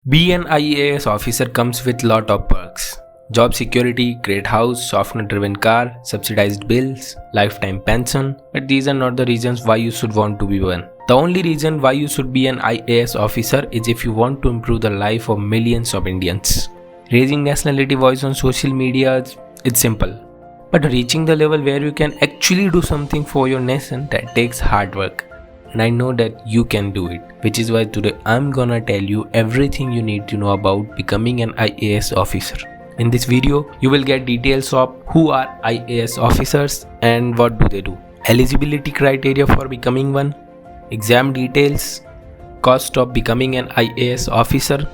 Be an IAS officer comes with lot of perks. Job security, great house, software-driven car, subsidized bills, lifetime pension, but these are not the reasons why you should want to be one. The only reason why you should be an IAS officer is if you want to improve the life of millions of Indians. Raising nationality voice on social media, it's simple. But reaching the level where you can actually do something for your nation, that takes hard work. And I know that you can do it, which is why today I'm gonna tell you everything you need to know about becoming an IAS officer. In this video, you will get details of who are IAS officers and what do they do, eligibility criteria for becoming one, exam details, cost of becoming an IAS officer,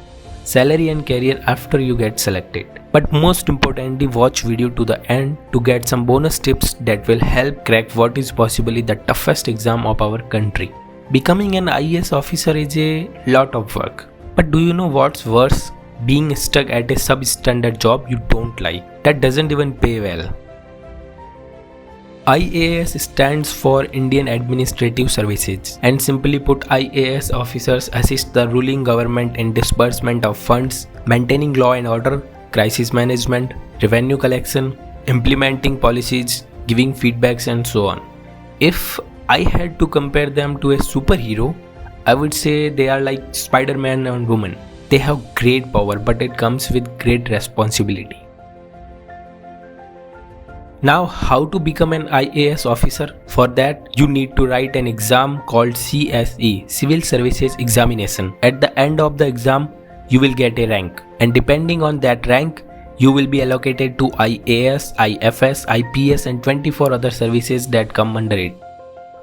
salary and career after you get selected. But most importantly, watch video to the end to get some bonus tips that will help crack what is possibly the toughest exam of our country. Becoming an IAS officer is a lot of work. But do you know what's worse? Being stuck at a substandard job you don't like, that doesn't even pay well. IAS stands for Indian Administrative Services, and simply put, IAS officers assist the ruling government in disbursement of funds, maintaining law and order, crisis management, revenue collection, implementing policies, giving feedbacks and so on. If I had to compare them to a superhero, I would say they are like Spider-Man and woman. They have great power, but it comes with great responsibility. Now, how to become an IAS officer? For that, you need to write an exam called CSE, Civil Services Examination. At the end of the exam, you will get a rank, and depending on that rank, you will be allocated to IAS, IFS, IPS and 24 other services that come under it.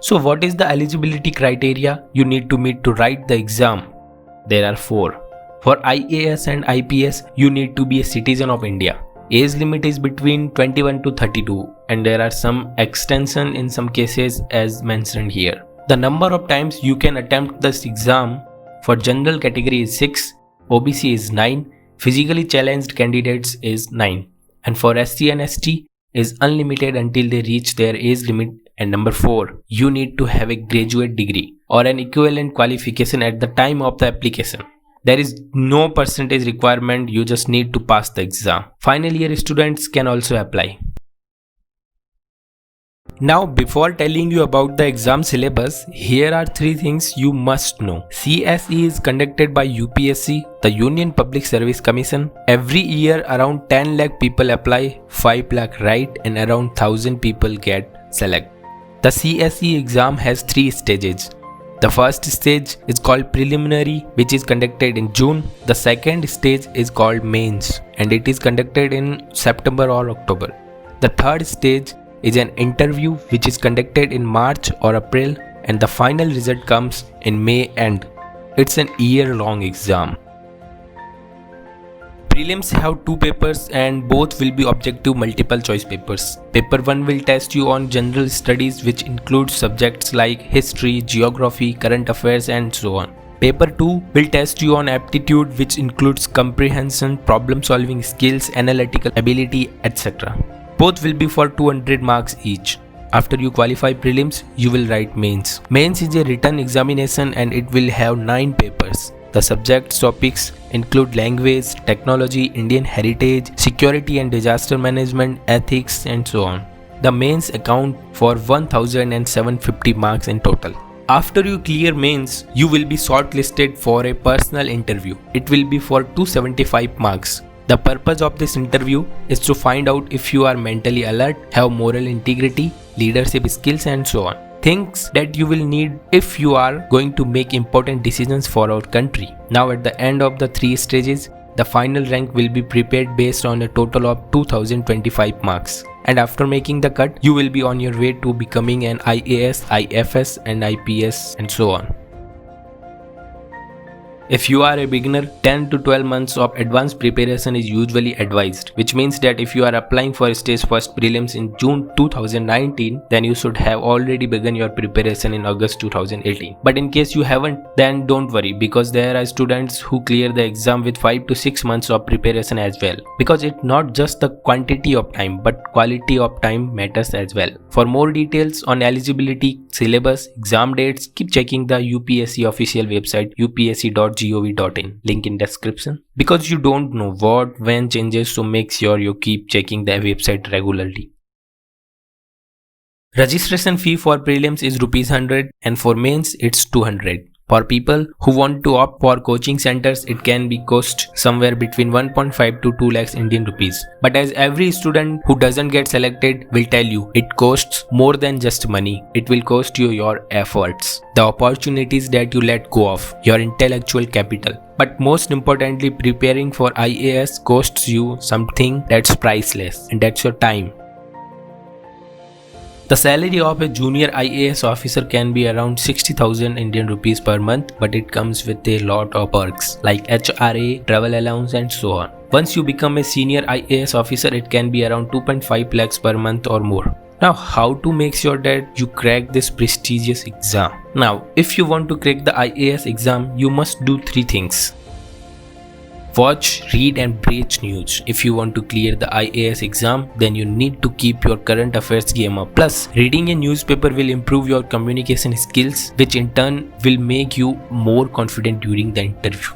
So what is the eligibility criteria you need to meet to write the exam? There are 4. For IAS and IPS, you need to be a citizen of India. Age limit is between 21 to 32 and there are some extension in some cases as mentioned here. The number of times you can attempt this exam for general category is 6, OBC is 9, physically challenged candidates is 9, and for SC and ST is unlimited until they reach their age limit. And number 4, you need to have a graduate degree or an equivalent qualification at the time of the application. There is no percentage requirement, you just need to pass the exam. Final year students can also apply. Now, before telling you about the exam syllabus, here are 3 things you must know. CSE is conducted by UPSC, the Union Public Service Commission. Every year around 10 lakh people apply, 5 lakh write and around 1000 people get select. The CSE exam has 3 stages. The first stage is called preliminary, which is conducted in June. The second stage is called mains and it is conducted in September or October. The third stage is an interview which is conducted in March or April and the final result comes in May end. It's an year-long exam. Prelims have 2 papers and both will be objective multiple choice papers. Paper 1 will test you on general studies which includes subjects like history, geography, current affairs and so on. Paper 2 will test you on aptitude which includes comprehension, problem solving skills, analytical ability, etc. Both will be for 200 marks each. After you qualify prelims, you will write mains. Mains is a written examination and it will have 9 papers. The subject topics include language, technology, Indian heritage, security and disaster management, ethics and so on. The mains account for 1750 marks in total. After you clear mains, you will be shortlisted for a personal interview. It will be for 275 marks. The purpose of this interview is to find out if you are mentally alert, have moral integrity, leadership skills and so on. Things that you will need if you are going to make important decisions for our country. Now at the end of the 3 stages, the final rank will be prepared based on a total of 2025 marks. And after making the cut, you will be on your way to becoming an IAS, IFS and IPS and so on. If you are a beginner, 10 to 12 months of advanced preparation is usually advised, which means that if you are applying for stage first prelims in June 2019, then you should have already begun your preparation in August 2018. But in case you haven't, then don't worry, because there are students who clear the exam with 5 to 6 months of preparation as well. Because it's not just the quantity of time, but quality of time matters as well. For more details on eligibility, syllabus, exam dates, keep checking the UPSC official website upsc.gov. ias.gov.in, link in description. Because you don't know what when changes, so make sure you keep checking the website regularly. Registration fee for prelims is Rs 100 and for mains it's 200. For people who want to opt for coaching centers, it can be cost somewhere between 1.5 to 2 lakhs Indian rupees. But as every student who doesn't get selected will tell you, it costs more than just money. It will cost you your efforts, the opportunities that you let go of, your intellectual capital. But most importantly, preparing for IAS costs you something that's priceless, and that's your time. The salary of a junior IAS officer can be around 60,000 Indian rupees per month, but it comes with a lot of perks like HRA, travel allowance and so on. Once you become a senior IAS officer, it can be around 2.5 lakhs per month or more. Now, how to make sure that you crack this prestigious exam? Now, if you want to crack the IAS exam, you must do 3 things. Watch, read and breach news. If you want to clear the IAS exam, then you need to keep your current affairs game up. Plus, reading a newspaper will improve your communication skills, which in turn will make you more confident during the interview.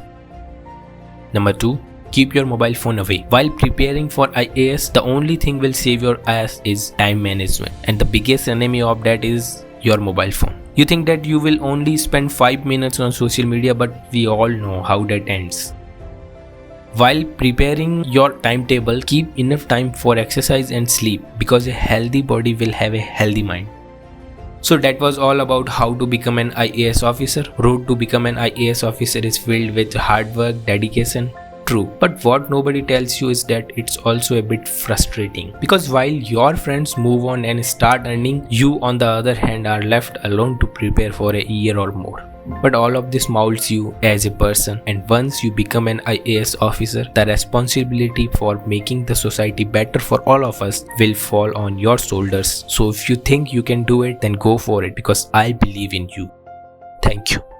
Number 2. Keep your mobile phone away. While preparing for IAS, the only thing will save your ass is time management. And the biggest enemy of that is your mobile phone. You think that you will only spend 5 minutes on social media, but we all know how that ends. While preparing your timetable, keep enough time for exercise and sleep, because a healthy body will have a healthy mind. So that was all about how to become an IAS officer. Road to become an IAS officer is filled with hard work, dedication. True, but what nobody tells you is that it's also a bit frustrating, because while your friends move on and start earning, you on the other hand are left alone to prepare for a year or more. But all of this molds you as a person, and once you become an IAS officer, the responsibility for making the society better for all of us will fall on your shoulders. So if you think you can do it, then go for it, because I believe in you. Thank you.